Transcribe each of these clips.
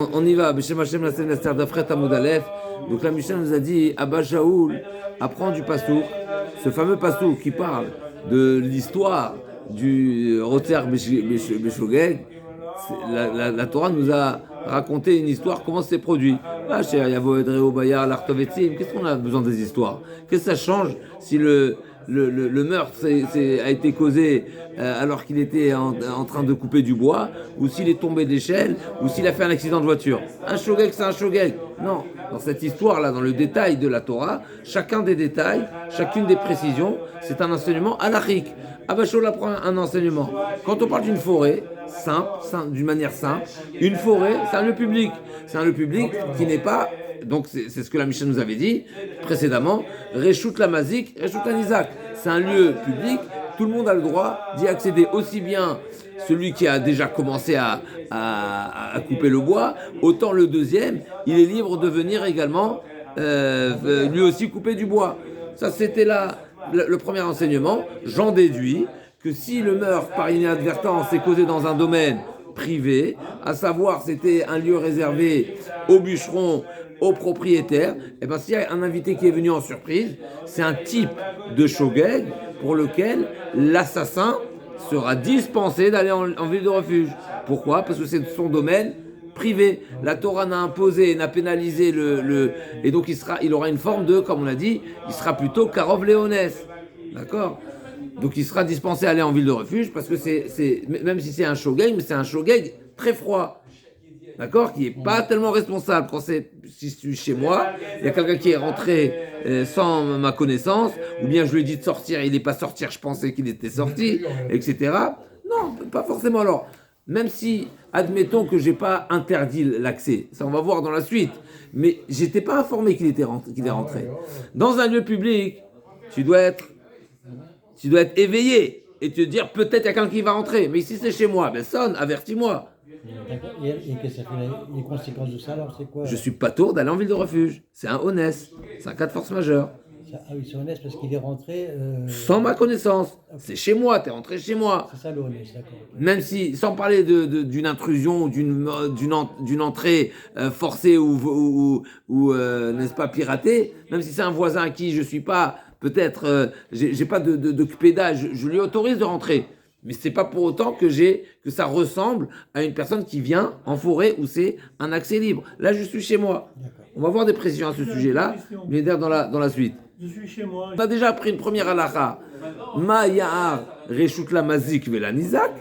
On y va, Beshem Hashem la Seigneur d'Afret Hamoud Aleph. Donc la Mishnah nous a dit, Abba Shaoul apprend du pasouk, ce fameux pasouk qui parle de l'histoire du Roter Beshogeg. La Torah nous a raconté une histoire, comment c'est produit. Qu'est-ce qu'on a besoin des histoires? Qu'est-ce que ça change si le meurtre a été causé alors qu'il était en train de couper du bois, ou s'il est tombé d'échelle, ou s'il a fait un accident de voiture? Un shogeg, c'est un shogeg. Non, dans cette histoire-là, dans le détail de la Torah, chacun des détails, chacune des précisions, c'est un enseignement halachique. Abba Shaoul apprend un enseignement. Quand on parle d'une forêt, simple, d'une manière simple, une forêt, c'est un lieu public. C'est un lieu public qui n'est pas... Donc c'est ce que la Mishnah nous avait dit précédemment, Reshut la Mazik, Reshut la Nizak. C'est un lieu public, tout le monde a le droit d'y accéder, aussi bien celui qui a déjà commencé à couper le bois, autant le deuxième, il est libre de venir également lui aussi couper du bois. Ça c'était le premier enseignement. J'en déduis que si le meurtre par inadvertance est causé dans un domaine privé, à savoir c'était un lieu réservé aux bûcherons, aux propriétaires, et bien s'il y a un invité qui est venu en surprise, c'est un type de shogeg pour lequel l'assassin sera dispensé d'aller en ville de refuge. Pourquoi? Parce que c'est son domaine privé. La Torah n'a imposé, n'a pénalisé et donc il aura une forme de, comme on l'a dit, il sera plutôt karov léonès. D'accord? Donc il sera dispensé d'aller en ville de refuge parce que même si c'est un shogeg, mais c'est un shogeg très froid. D'accord, qui n'est pas tellement responsable. Quand si je suis chez moi, il y a quelqu'un qui est rentré sans ma connaissance, ou bien je lui ai dit de sortir, il n'est pas sorti, je pensais qu'il était sorti, etc. Non, pas forcément. Alors, même si, admettons que je n'ai pas interdit l'accès, ça on va voir dans la suite, mais je n'étais pas informé qu'il est rentré. Dans un lieu public, tu dois être éveillé et te dire peut-être il y a quelqu'un qui va rentrer. Mais ici c'est chez moi, ben sonne, avertis-moi. Et qu'est-ce que ça fait les conséquences de ça alors c'est quoi? Je suis pas tour d'aller en ville de refuge. C'est un honnête. C'est un cas de force majeure. Ah oui, c'est honnête parce qu'il est rentré. Sans ma connaissance. Okay. C'est chez moi, t'es rentré chez moi. C'est ça le honnête, d'accord. Même si, sans parler d'une intrusion ou d'une entrée forcée ou n'est-ce pas, piratée, même si c'est un voisin à qui je suis pas, peut-être, j'ai pas d'occupé d'âge, je lui autorise de rentrer. Mais c'est pas pour autant que ça ressemble à une personne qui vient en forêt où c'est un accès libre. Là, je suis chez moi. D'accord. On va voir des précisions à ce sujet-là, mais dans la suite. Je suis chez moi. On a déjà appris une première halakha. Ma ya'ar reshut la mazik vela nizak.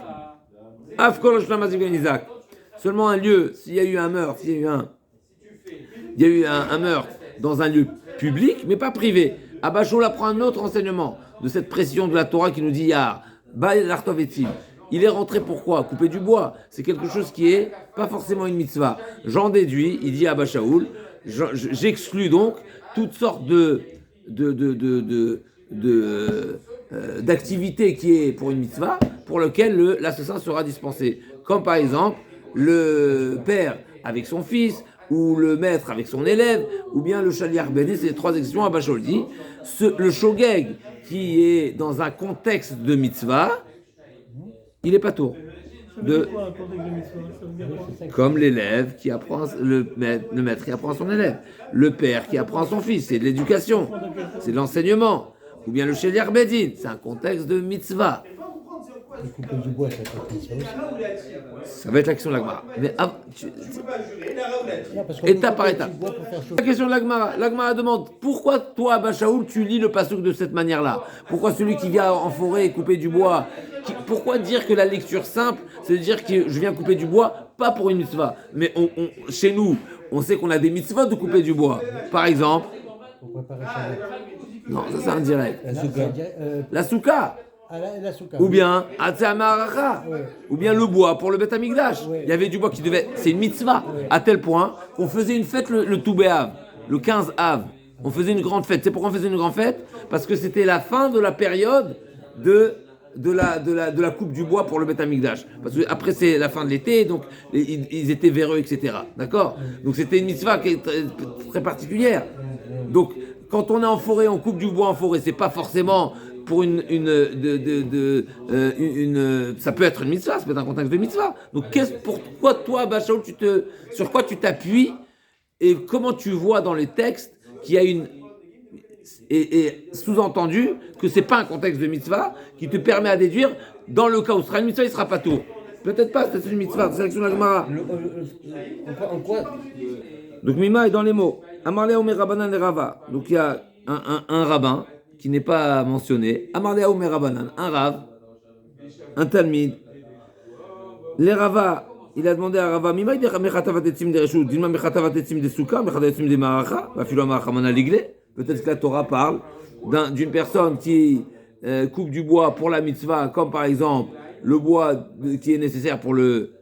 Afkol reshut la mazik vela nizak. Seulement un lieu, s'il y a eu un meurtre, il y a eu un meurtre dans un lieu public, mais pas privé. Abba Shaoul apprend un autre enseignement de cette précision de la Torah qui nous dit ya'ar. Il est rentré pourquoi? Couper du bois. C'est quelque chose qui est pas forcément une mitzvah. J'en déduis, il dit à Abba Shaoul, j'exclus donc toutes sortes d'activités qui est pour une mitzvah, pour lequel l'assassin sera dispensé. Comme par exemple, le père avec son fils, ou le maître avec son élève, ou bien le shaliach béni, c'est les trois exceptions. Abba Shaoul dit, le shogeg qui est dans un contexte de mitzvah, il est pas tour. Comme l'élève qui apprend, le maître qui apprend à son élève, le père qui apprend à son fils, c'est de l'éducation, c'est de l'enseignement, ou bien le shaliach béni, c'est un contexte de mitzvah. Le couper du bois, ça peut être mitzvah aussi. Ça va être l'action de la Gemara. Mais étape par étape. La question de la Gemara. La Gemara demande pourquoi toi, Abba Shaoul, tu lis le pasuk de cette manière-là? Pourquoi celui qui vient en forêt et couper du bois? Pourquoi dire que la lecture simple, c'est de dire que je viens couper du bois, pas pour une mitzvah? Mais chez nous, on sait qu'on a des mitzvahs de couper du bois. Par exemple. Pour préparer Shabbat. Non, ça c'est indirect. La souka. La souka, ou bien Atzamaracha, ou bien le bois pour le Beth Amikdash. Il y avait du bois qui devait. C'est une mitzvah, à tel point qu'on faisait une fête le Tou B'Av, le 15 Av. On faisait une grande fête. C'est pourquoi on faisait une grande fête? Parce que c'était la fin de la période de la coupe du bois pour le Beth Amikdash. Parce que après c'est la fin de l'été, donc ils étaient véreux, etc. D'accord? Donc c'était une mitzvah qui est très, très particulière. Donc quand on est en forêt, on coupe du bois en forêt, c'est pas forcément pour ça peut être une mitzvah, ça peut être un contexte de mitzvah. Donc pourquoi toi, Bachaoul, sur quoi tu t'appuies et comment tu vois dans les textes qu'il y a et sous-entendu que c'est pas un contexte de mitzvah qui te permet à déduire dans le cas où ce sera une mitzvah, il sera pas tout. Peut-être pas, c'est une mitzvah, c'est l'action de la Gemara. En quoi Donc Mima est dans les mots. Amarle Omer Rabanan et Rava. Donc il y a un rabbin qui n'est pas mentionné. Amarle Omer Rabanan, un rav, un talmid. Les Rava, il a demandé à Rava, Mima il dit Mechatavatetzim de Reshut, Dilma Mechatavatetzim de Souka, Mechatavatetzim de Maracha, Vafilo Maracha Mana Ligle. Peut-être que la Torah parle d'une personne qui coupe du bois pour la mitzvah, comme par exemple le bois qui est nécessaire pour le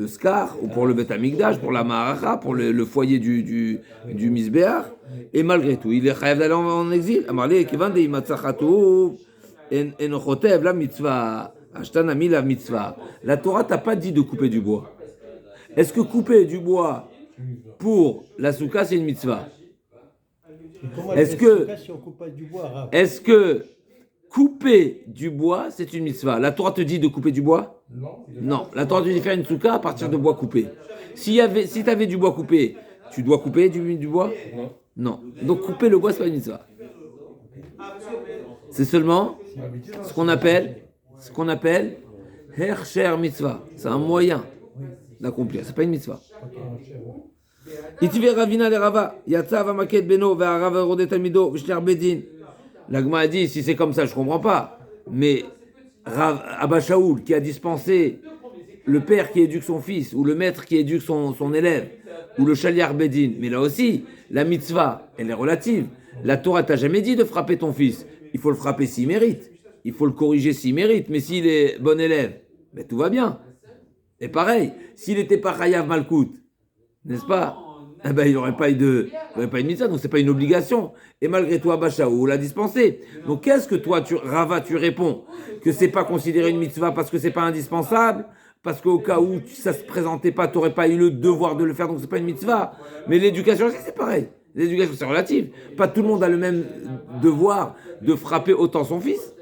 scar, ou pour le Bet Amikdash, pour la Maracha, pour le foyer du Misbéach, et malgré tout, il est chayav d'aller en exil. Amarle, Kevan de Imatzachatu, Enochotev, la mitzvah, Ashtanami, la mitzvah. La Torah t'a pas dit de couper du bois. Est-ce que couper du bois pour la souka, c'est une mitzvah? Est-ce que couper du bois, c'est une mitzvah? La Torah te dit de couper du bois? Non. La Torah te dit de faire une souka à partir de bois coupé. Si tu avais du bois coupé, tu dois couper du bois? Non. Donc couper le bois, c'est pas une mitzvah. C'est seulement ce qu'on appelle Hersher mitzvah. C'est un moyen d'accomplir. C'est pas une mitzvah. Itivé Ravina le Rava, Yatsa va maket beno, va Rava rodet talmido, v'shner bedin. L'agma a dit, si c'est comme ça, je comprends pas. Mais Abba Shaoul, qui a dispensé le père qui éduque son fils, ou le maître qui éduque son élève, ou le Shaliar Bedin, mais là aussi, la mitzvah, elle est relative. La Torah t'a jamais dit de frapper ton fils. Il faut le frapper s'il mérite. Il faut le corriger s'il mérite. Mais s'il est bon élève, ben tout va bien. Et pareil, s'il n'était pas Chayav Malkout, n'est-ce pas? Eh ben, il n'y aurait pas eu de mitzvah, donc c'est pas une obligation. Et malgré tout, Abba Shaoul l'a dispensé. Donc qu'est-ce que toi, Rava, tu réponds? Que c'est pas considéré une mitzvah parce que c'est pas indispensable? Parce qu'au cas où ça se présentait pas, tu n'aurais pas eu le devoir de le faire, donc c'est pas une mitzvah. Mais l'éducation aussi, c'est pareil. L'éducation, c'est relatif. Pas tout le monde a le même devoir de frapper autant son fils.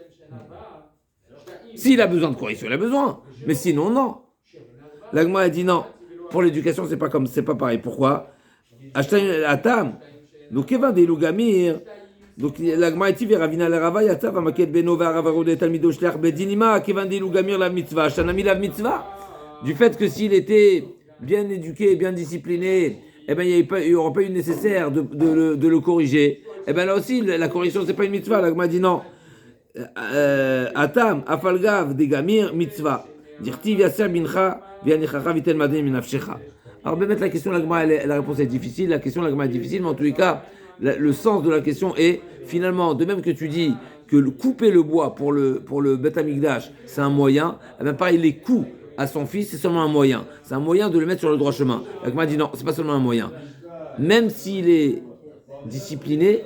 S'il a besoin de correction, il a besoin. Mais sinon, non. L'Agma a dit non. Pour l'éducation, c'est pas pareil. Pourquoi? Atam. Donc, Evan de Lugamir. Donc, l'Agma a dit Ravina la Rava, Yatav, Amaket Benova, Ravarode, Talmido, Shler, Bedinima, Kevan de Lugamir, la mitzvah. Shanami, la mitzvah. Du fait que s'il était bien éduqué, bien discipliné, eh ben, il n'y aurait pas eu nécessaire de le corriger. Eh bien, là aussi, la correction, c'est pas une mitzvah. L'Agma dit non. Atam, Afalgav, Degamir, mitzvah. Dirtiv, Yasser, Bincha, Vianichacha, Vitel, Madin, Minafshecha. Alors, bien mettre la question de l'Agma, la réponse est difficile. La question de l'Agma est difficile, mais en tous les cas, le sens de la question est, finalement, de même que tu dis que couper le bois pour le Bet Amikdash, c'est un moyen, eh bien, pareil, les coups à son fils, c'est seulement un moyen. C'est un moyen de le mettre sur le droit chemin. L'Agma dit non, c'est pas seulement un moyen. Même s'il est discipliné,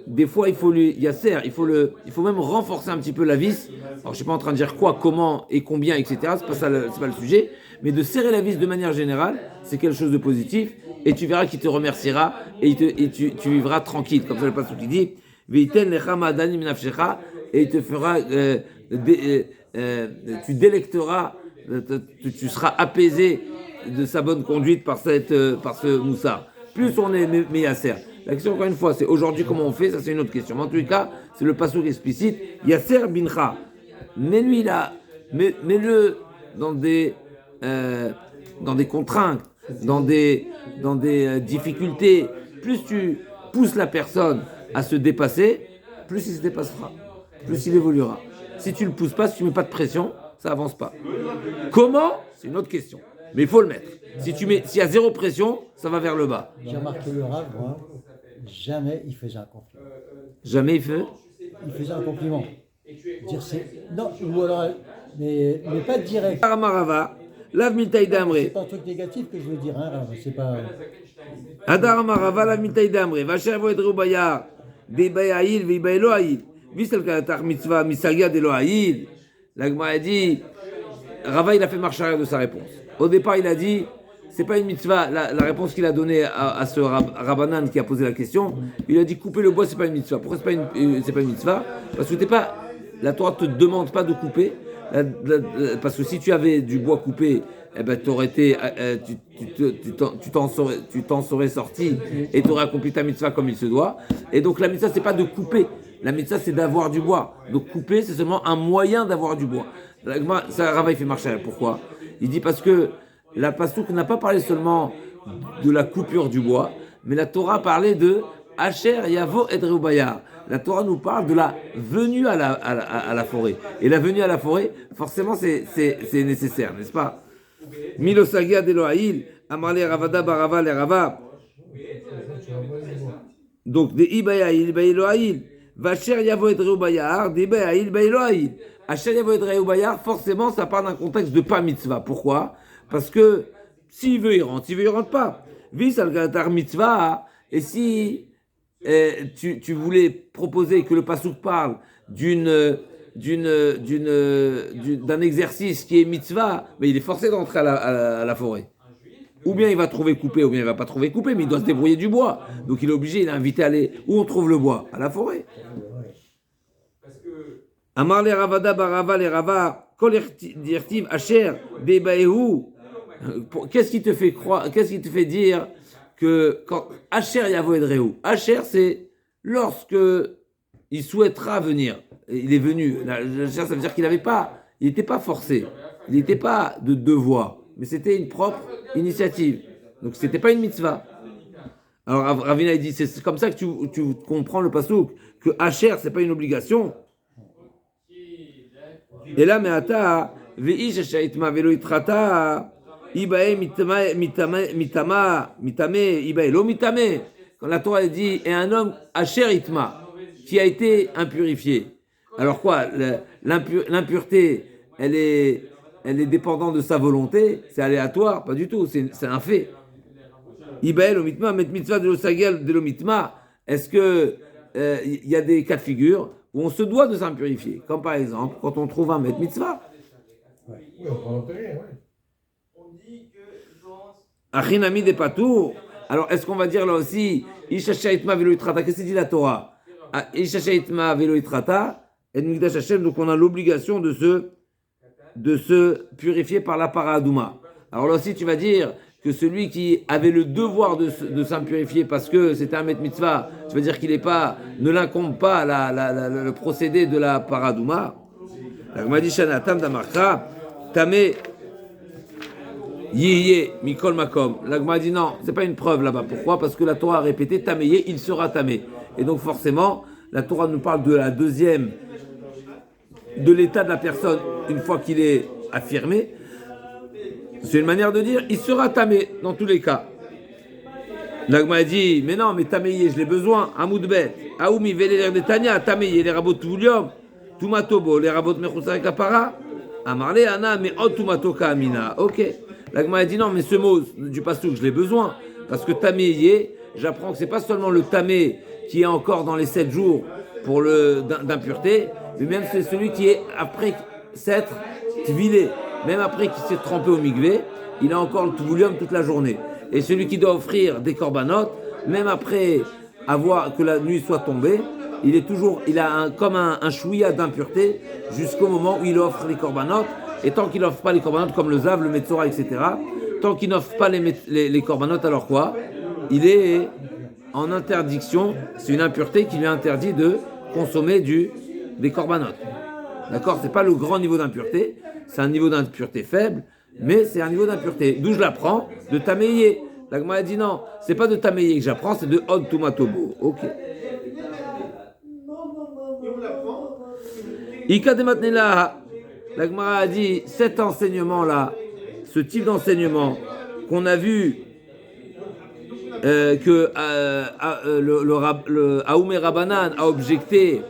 des fois, il faut il faut même renforcer un petit peu la vis. Alors, je suis pas en train de dire quoi, comment et combien, etc. C'est pas le sujet. Mais de serrer la vis de manière générale, c'est quelque chose de positif. Et tu verras qu'il te remerciera et tu vivras tranquille. Comme ça, le pasteur qui dit, Veiten lecha ma'adani minafshecha, et il te fera, tu délecteras, tu seras apaisé de sa bonne conduite par ce moussard. Plus on est meyasser. La question, encore une fois, c'est aujourd'hui comment on fait, ça c'est une autre question. Mais en tous les cas, c'est le passouk explicite. Yasser bincha. Mets-lui là, mets-le dans des contraintes, dans des difficultés. Plus tu pousses la personne à se dépasser, plus il se dépassera, plus il évoluera. Si tu le pousses pas, si tu mets pas de pression, ça avance pas. Comment? C'est une autre question. Mais il faut le mettre. S'il y a zéro pression, ça va vers le bas. J'ai remarqué le Rav, moi, jamais il faisait un compliment. Jamais il fait? Il faisait un compliment. Dire non, ou alors, mais pas direct. Aramarava, lav miltaï d'amre. C'est pas un truc négatif que je veux dire, hein, Rav. C'est pas. Adar Marava, lav miltaï d'amre. Vacher voedrou bayar, debayaïl, veibaïlo aïl. Visel kalatar mitzvah, misagia de lo aïl. L'Agma a dit, Rava, il a fait marche arrière de sa réponse. Au départ, il a dit, c'est pas une mitzvah. La réponse qu'il a donnée à ce Rabbanan qui a posé la question, il a dit couper le bois, c'est pas une mitzvah. Pourquoi c'est pas une mitzvah? Parce que la Torah te demande pas de couper. Parce que si tu avais du bois coupé, eh ben, t'aurais été, tu t'en serais sorti et tu aurais accompli ta mitzvah comme il se doit. Et donc la mitzvah, c'est pas de couper. La mitzvah, c'est d'avoir du bois. Donc couper, c'est seulement un moyen d'avoir du bois. Ça, Rava, il fait marcher. Pourquoi? Il dit parce que la Passouk n'a pas parlé seulement de la coupure du bois, mais la Torah parlait de Asher Yavo Edreu Bayar. La Torah nous parle de la venue à la forêt. Et la venue à la forêt, forcément, c'est nécessaire, n'est-ce pas? Milosagia d'Eloha'il, Amarle Ravada Barava le Rava. Donc, des Ibayaïl, Baïloaïl. Vacher Yavo Edreu Bayar, des Ibayaïl, Baïloaïl. Asher Yavo Edreu Bayar, forcément, ça part d'un contexte de pas mitzvah. Pourquoi? Parce que s'il veut, il rentre. S'il veut, il rentre pas. Vis al-gatar mitzvah. Et si tu voulais proposer que le passouk parle d'un exercice qui est mitzvah, mais il est forcé d'entrer à la forêt. Ou bien il va trouver coupé, ou bien il va pas trouver coupé, mais il doit se débrouiller du bois. Donc il est obligé, il est invité à aller où on trouve le bois? À la forêt. Amar le Ravada Barava le Rava, Kol dirtiv Asher Bebaehu. Qu'est-ce qui te fait croire, qu'est-ce qui te fait dire que quand Asher Yavo Edreu, Asher c'est lorsque il souhaitera venir, il est venu. Asher, ça veut dire qu'il n'était pas forcé, il n'était pas de devoir, mais c'était une propre initiative. Donc c'était pas une mitzvah. Alors Ravina il dit c'est comme ça que tu comprends le passouk que Asher c'est pas une obligation. Et là mais ata veish shaitma velo itrata. Ibae mitame, ibae lo mitame. Quand la Torah dit et un homme asher itma qui a été impurifié. Alors quoi, l'impureté, elle est dépendante de sa volonté, c'est aléatoire, pas du tout, c'est un fait. Ibae lo mitma, met mitzvah de l'osagel de lo mitma. Est-ce que il y a des cas de figure où on se doit de s'impurifier, comme par exemple quand on trouve un met mitzvah. Oui, on peut enterrer, oui. Achinami des patours. Alors, est-ce qu'on va dire là aussi, Isha Shaitma Velo Itrata, qu'est-ce que dit la Torah? Isha Shaitma Velo Itrata, et Mikdash Hashem, donc on a l'obligation de se purifier par la paradouma. Alors là aussi, tu vas dire que celui qui avait le devoir de s'impurifier parce que c'était un met mitzvah, tu vas dire qu'il ne l'incombe pas le procédé de la paradouma. La Gemara dit Shanatam Damarcha, Tamé. Yéyé, Mikol Makom. La Gemara dit non, c'est pas une preuve là-bas. Pourquoi? Parce que la Torah a répété Taméyé, il sera tamé. Et donc forcément, la Torah nous parle de la deuxième, de l'état de la personne une fois qu'il est affirmé. C'est une manière de dire il sera tamé dans tous les cas. La Gemara dit mais non, mais taméyé, je l'ai besoin. Amoudbet, Aoumi, Véléler de Tania, taméyé, les rabots Toulium, Tumatobo, les rabots Mechoussar Kapara, Amarle, Ana, mais Otumato Kamina. Ok. La Gemara dit non, mais ce mot du passouk, je l'ai besoin. Parce que taméyé, j'apprends que c'est pas seulement le tamé qui est encore dans les 7 jours pour d'impureté, mais même c'est celui qui est après s'être tvilé, même après qu'il s'est trempé au migvé, il a encore le tvulium toute la journée. Et celui qui doit offrir des corbanotes, même après avoir que la nuit soit tombée, il a comme un chouïa d'impureté jusqu'au moment où il offre les corbanotes. Et tant qu'il n'offre pas les corbanotes comme le zav, le metzora, etc., tant qu'il n'offre pas les corbanotes, alors quoi? Il est en interdiction, c'est une impureté qui lui interdit de consommer des corbanotes. D'accord? C'est pas le grand niveau d'impureté, c'est un niveau d'impureté faible, mais c'est un niveau d'impureté. D'où je l'apprends? De taméyé. La Gemara dit non, c'est pas de taméyé que j'apprends, c'est de od tumatobo. Ok. Ika de matnela. La Gemara a dit, cet enseignement-là, ce type d'enseignement qu'on a vu que le Aoumé Rabbanan a objecté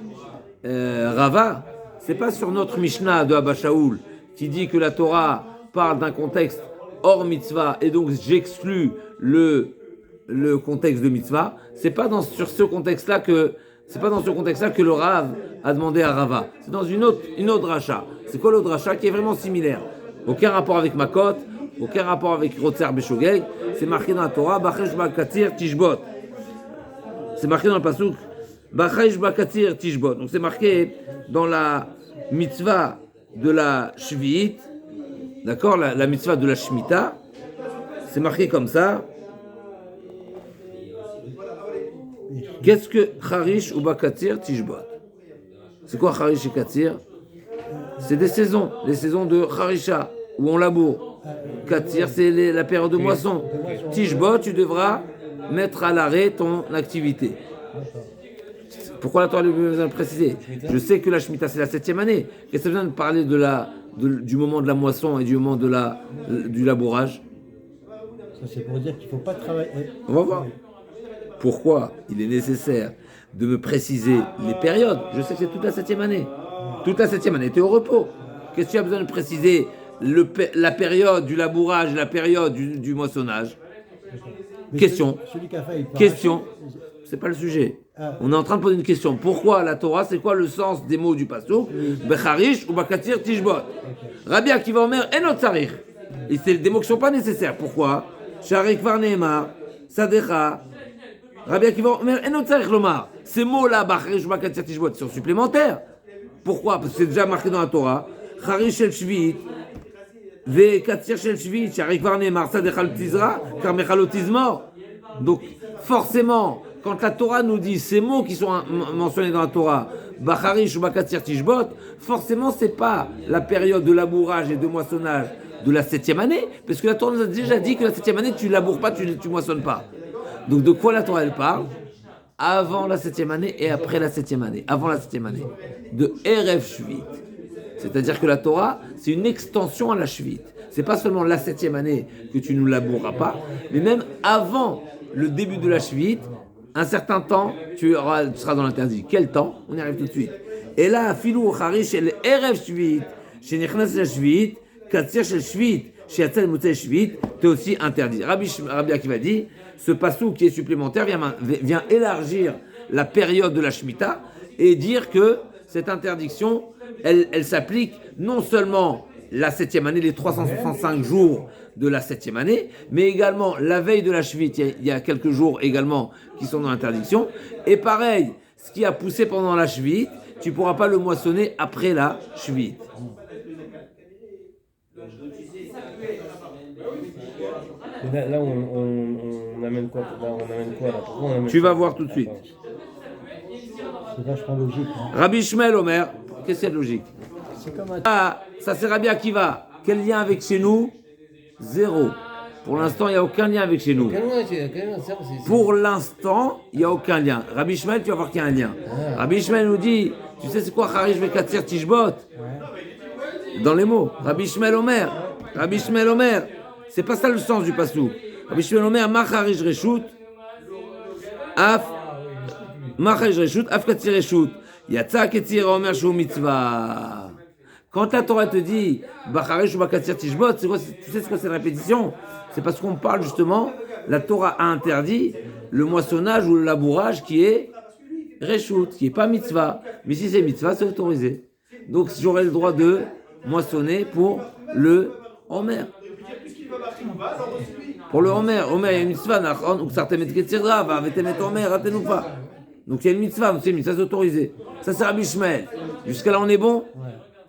Rava, c'est pas sur notre Mishnah de Abba Shaul qui dit que la Torah parle d'un contexte hors mitzvah et donc j'exclus le contexte de mitzvah. C'est pas sur ce contexte-là que le Rav a demandé à Rava. C'est dans une autre dracha. C'est quoi l'autre dracha qui est vraiment similaire? Aucun rapport avec Makot, aucun rapport avec Rotzer Beshogeg. C'est marqué dans la Torah, Bachesh Bakatir Tishbot. C'est marqué dans le pasuk, Bachesh Bakatir Tishbot. Donc c'est marqué dans la mitzvah de la Shvi'it, d'accord, la mitzvah de la Shemitah. C'est marqué comme ça. Qu'est-ce que Charish ou Bakatir Tishbot? C'est quoi Charish et Katir? C'est des saisons, les saisons de Charisha, où on laboure. Katir, c'est la période de moisson. Tishbot, tu devras mettre à l'arrêt ton activité. Pourquoi la Torah lui besoin de préciser? Je sais que la Shemitah, c'est la 7e année. Qu'est-ce que ça vient de parler du moment de la moisson et du moment du labourage? Ça, c'est pour dire qu'il ne faut pas travailler. On va voir. Pourquoi il est nécessaire de me préciser les périodes? Je sais que c'est toute la 7e année. Toute la 7e année, tu es au repos. Qu'est-ce que tu as besoin de préciser? La période du labourage, la période du moissonnage. Mais Question. Celui qui a fait, il part. Question. C'est pas le sujet. Ah. On est en train de poser une question. Pourquoi la Torah? C'est quoi le sens des mots du pasuk? Becharish ou bakatir tishbot. Rabbi Akiva Omer enot tzarich. Et c'est des mots qui ne sont pas nécessaires. Pourquoi? Sharik var neemar, sadecha. Rabbi Akiva Omer enot tzarich lomar. Ces mots-là, becharish ou bakatir tishbot, sont supplémentaires. Pourquoi? Parce que c'est déjà marqué dans la Torah. Charish shel shvit. Ve katir shel shvit. Sharik var neemar, sadecha le tizra. Car mechalo tizmor. Donc, forcément, quand la Torah nous dit ces mots qui sont mentionnés dans la Torah, Bacharish ou Bakatir Tishbot, forcément, ce n'est pas la période de labourage et de moissonnage de la 7e année, parce que la Torah nous a déjà dit que la 7e année, tu ne laboures pas, tu ne moissonnes pas. Donc, de quoi la Torah, elle parle? Avant la 7e année et après la 7e année. Avant la 7e année. De Erev Shvit. C'est-à-dire que la Torah, c'est une extension à la Shvit. C'est pas seulement la 7e année que tu ne laboureras pas, mais même avant le début de la Shvit, un certain temps, tu seras dans l'interdit. Quel temps? On y arrive tout de suite. Et là, filou charish el erev Shvit, chez Nechnas la Shvit, katsir shel Shvit, chez Yatzal Motzei Shvit, t'es aussi interdit. Rabbi Akiva dit, ce passou qui est supplémentaire vient élargir la période de la Shemitah et dire que cette interdiction, elle s'applique non seulement la 7e année, les 365 jours de la 7e année, mais également la veille de la Shvit, il y a quelques jours également qui sont dans l'interdiction. Et pareil, ce qui a poussé pendant la Shvit, tu ne pourras pas le moissonner après la Shvit. Là, on amène quoi? Là, pourquoi on amène Tu vas voir tout de suite. C'est vachement logique. Hein. Rabbi Shmuel Omer, qu'est-ce qu'il y a de logique? C'est comme un... Ah, ça c'est Rabbi Akiva. Quel lien avec chez nous? Zéro. Pour l'instant, il n'y a aucun lien avec chez nous. Pour l'instant, il n'y a aucun lien. Rabbi Shmuel, tu vas voir qu'il y a un lien. Rabbi Shmuel nous dit, tu sais c'est quoi Charish Vekatir Tishbot? Dans les mots. Rabbi Shmuel Omer. Rabbi Shmuel Omer. C'est pas ça le sens du passou. Rabbi Shmuel Omer, Ma Charish Reshut. Af. Ma Charish Reshut. Af Katir Reshut. Yatsa Ketir Omer Shou Mitzvah. Quand la Torah te dit Bacharish ou Bakatir Tishbot, tu sais ce que c'est la répétition? C'est parce qu'on parle justement, la Torah a interdit le moissonnage ou le labourage qui est Reshut, qui n'est pas mitzvah. Mais si c'est mitzvah, c'est autorisé. Donc j'aurai le droit de moissonner pour le Homer. Pour le Homer, il y a une mitzvah, donc ça t'aime Ketzira, va avec Homer, raté-nous pas. Donc il y a une mitzvah, c'est autorisé. Ça c'est Rabbi Shmuel. Jusqu'à là on est bon?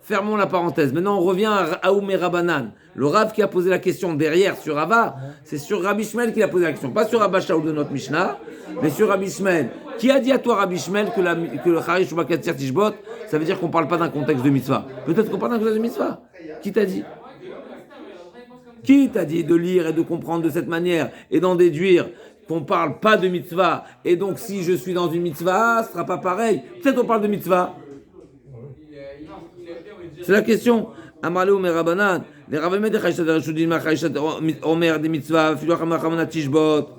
Fermons la parenthèse. Maintenant, on revient à Aoumé Rabanan. Le Rav qui a posé la question derrière sur Rava, c'est sur Rabbi Shmuel qu'il a posé la question. Pas sur Rabba Shaul de notre Mishnah, mais sur Rabbi Shmuel. Qui a dit à toi, Rabbi Shmuel, que le Charish ou Bakatir Tishbot, ça veut dire qu'on ne parle pas d'un contexte de mitzvah? Peut-être qu'on parle d'un contexte de mitzvah. Qui t'a dit? Qui t'a dit de lire et de comprendre de cette manière et d'en déduire qu'on ne parle pas de mitzvah? Et donc, si je suis dans une mitzvah, ce ne sera pas pareil. Peut-être qu'on parle de mitzvah. C'est la question. Amalou Merabanan, les Ravemé de Chaïshat Rashudin, Machaïshat Omer de Mitzvah, Filoch Machamana Tishbot,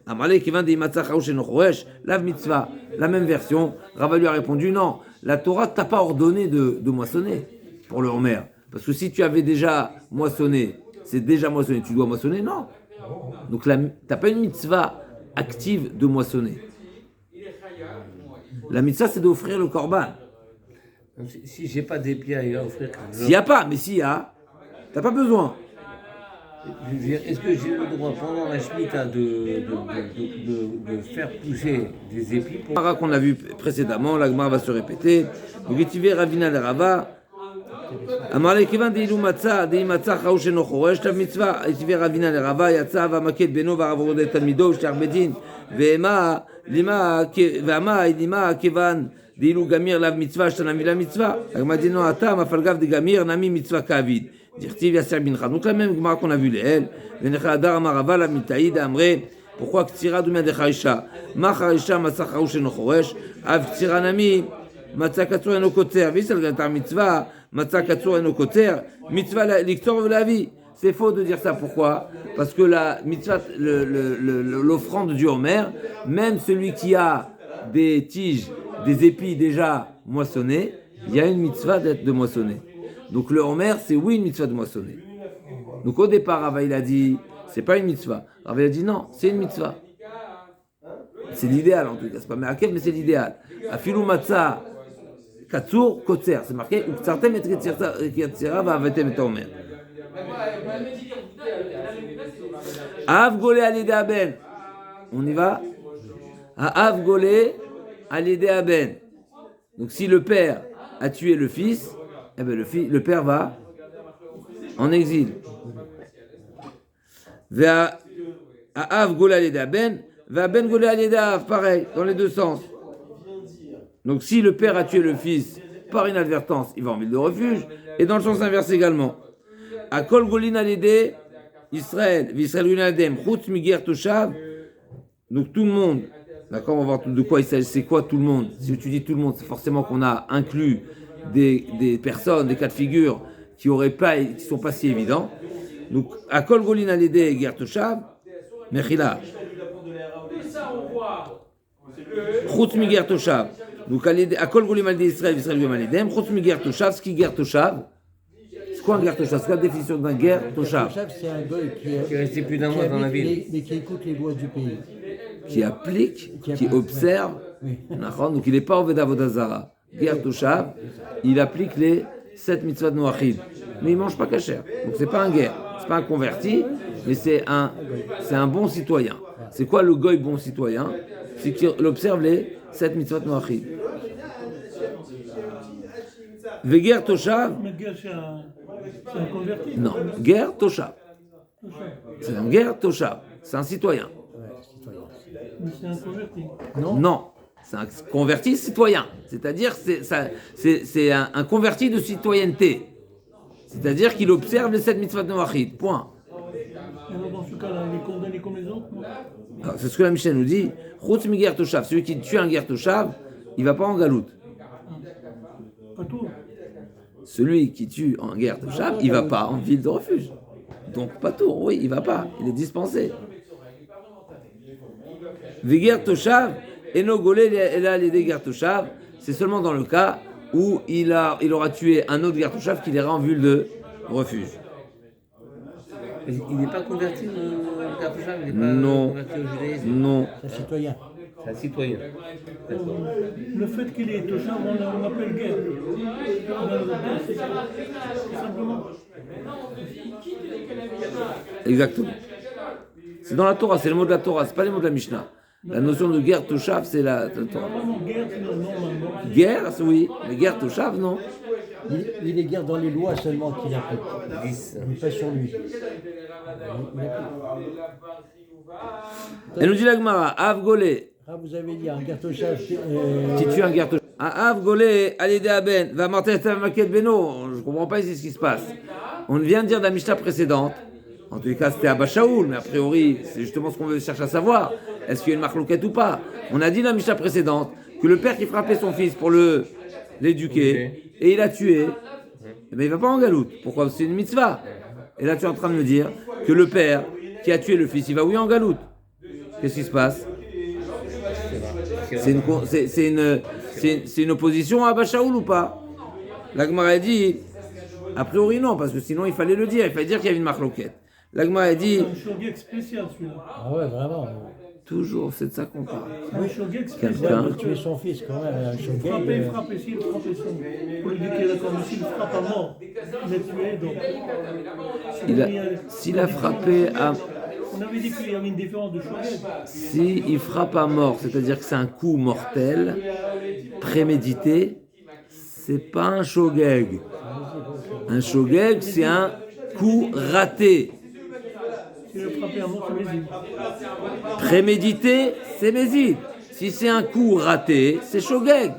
Amalé qui vient des Matzah Chaouch et Nochoresh, la Mitzvah, la même version. Rava lui a répondu non, la Torah t'a pas ordonné de moissonner pour le Homer. Parce que si tu avais déjà moissonné, c'est déjà moissonné, tu dois moissonner, non. Donc t'as pas une Mitzvah active de moissonner. La Mitzvah c'est d'offrir le Korban. Si j'ai pas d'épi à offrir. S'il n'y a pas, mais s'il y a, t'as pas besoin. Je veux dire, est-ce que j'ai le droit pendant la Shemitah de faire pousser des épis pour... La qu'on a vu précédemment, la Gemara va se répéter. Donc, Etivé Ravina le Rava. Amarle Kevan de Ilou Matzah, de Imatzah Chaouch Eno Choresh, Tav Mitzvah, Etivé Ravina le Rava, Yatsa Vamaket Beno, Varavode Talmido, Shtar Bedin, Vema, Lima, Kevan, de Ilou Gamir, Lav Mitzvah, Shtanami la Mitzvah. La Gemara dit non, Ata, Mafalgav de Gamir, Nami Mitzvah Kavid. Dirtiv Yasser Bincha. Donc la même Gemara qu'on a vu les elle, Venechadar Amarava, la Mitaïd, Amre, pourquoi Ktsira Doumia de Charisha, Ma Charisha, Matzah Chaouch Eno Choresh, Av Ktsira Nami, Matzah Katsur Eno Koter, Visal Gatar Mitzvah, Matzah Katsur Eno Koter, Mitzvah Liktor la vie. C'est faux de dire ça, pourquoi? Parce que la mitzvah, l'offrande du Homer, même celui qui a des tiges, des épis déjà moissonnés, il y a une mitzvah de moissonner. Donc le Homer, c'est oui une mitzvah de moissonner. Donc au départ, Rava il a dit, c'est pas une mitzvah. Rava il a dit non, c'est une mitzvah. C'est l'idéal en tout cas, c'est pas Me'akev, mais c'est l'idéal. Afilu matzah katsur kotzer, c'est marqué, ou ktsartem et ktsira va avetem et Homer. Av golé à l'idée aben. On y va. Av golé à l'idée aben. Donc si le père a tué le fils, eh ben le père va en exil. Av golé à l'idée aben, va ben golé à l'idée av, pareil, dans les deux sens. Donc si le père a tué le fils par inadvertance, il va en ville de refuge, et dans le sens inverse également. A kol golin à l'idée Israël, V'Israël Unadem, Chutz Miger Toshav. Donc tout le monde, d'accord, on va voir de quoi il s'agit, c'est quoi tout le monde. Si tu dis tout le monde, c'est forcément qu'on a inclus des personnes, des cas de figure qui sont pas si évidents. Donc, à Kol Golin Alede Ger Toshav, Mechila. Chutz Miger Toshav. Donc, à Kol Golin Alede Israël, V'Israël Unadem, Chutz Miger Toshav, ce qui Ger Toshav. C'est quoi un ger toshav? C'est quoi la définition d'un ger toshav? C'est un goy qui est resté plus d'un mois dans la ville. Mais qui écoute les lois du pays. Qui applique, qui observe. Oui. Donc il n'est pas Oved Avodah Zara. Ger toshav, il applique les 7 mitzvot de Noachid. Mais il ne mange pas kasher. Donc c'est pas un ger. C'est pas un converti, mais c'est un bon citoyen. C'est quoi le goy bon citoyen? C'est qu'il observe les 7 mitzvot de Noachid. Veger toshav. Mais ger, c'est un converti. Non, ger toshav. C'est un ger toshav. C'est un citoyen. Mais c'est un converti. Non, c'est un converti citoyen. C'est-à-dire c'est un converti de citoyenneté. C'est-à-dire qu'il observe les 7 mitzvot de Noachid. Point. Alors dans ce cas-là, il est condamné comme les autres? Alors, c'est ce que la Mishnah nous dit. Chutz mi ger toshav. Celui qui tue un ger toshav, il ne va pas en galoute. Pas tout. Celui qui tue un ger toshav, il ne va pas en ville de refuge. Donc pas tout, oui, il ne va pas. Il est dispensé. Veger toshav, eno golé ela l'idée ger toshav, c'est seulement dans le cas où il aura tué un autre ger toshav qui ira en ville de refuge. Il n'est pas converti au ger toshav, il n'est pas Non. converti au judaïsme. Non. C'est un citoyen. C'est un citoyen. D'accord. Le fait qu'il est touchant, on l'appelle guerre. C'est simplement. Exactement. C'est dans la Torah, c'est le mot de la Torah, c'est pas les mots de la Mishnah. La notion de guerre toshav, c'est la Torah. Normalement, guerre, c'est normalement. Guerre, oui, mais guerre toshav, non. Il est guère dans les lois seulement qu'il applique. 10. Mais pas sur lui. Elle nous dit la Gemara, Av Golé, Ah, vous avez dit un gartochage. qui tue un guerre toshav. Av Golé, Alidé Aben, va Martel Maket Beno. Je comprends pas ici ce qui se passe. On vient de dire dans la Mishnah précédente. En tous les cas, c'était Abba Shaoul, mais a priori, c'est justement ce qu'on veut chercher à savoir. Est-ce qu'il y a une marloquette ou pas? On a dit dans la Mishnah précédente que le père qui frappait son fils pour l'éduquer, et il l'a tué, eh bien, il ne va pas en galoute. Pourquoi? C'est une mitzvah. Et là, tu es en train de me dire que le père qui a tué le fils, il va oui en galoute. Qu'est-ce qui se passe? C'est une opposition à Abba Shaoul ou pas? La Gemara a dit, a priori non, parce que sinon il fallait le dire, il fallait dire qu'il y avait une marloquette. La Gemara a dit, C'est un shogeg spécial celui-là. Ah ouais, vraiment. Toujours, c'est de ça qu'on parle. Un shogeg, c'est Quelqu'un. spécial. Il a tué son fils quand même, un Frapper, shogeg. frapper, s'il frappe, pour lui dire qu'il est d'accord, mais s'il frappe à mort, il est tué, donc. S'il a frappé à... On avait dit qu'il y avait une différence de shogeg. Si il frappe à mort, c'est-à-dire que c'est un coup mortel, prémédité, c'est pas un shogeg. Un shogeg, c'est un coup raté. S'il est frappé à mort, c'est mézid. Prémédité, c'est mézid. Si c'est un coup raté, c'est shogeg.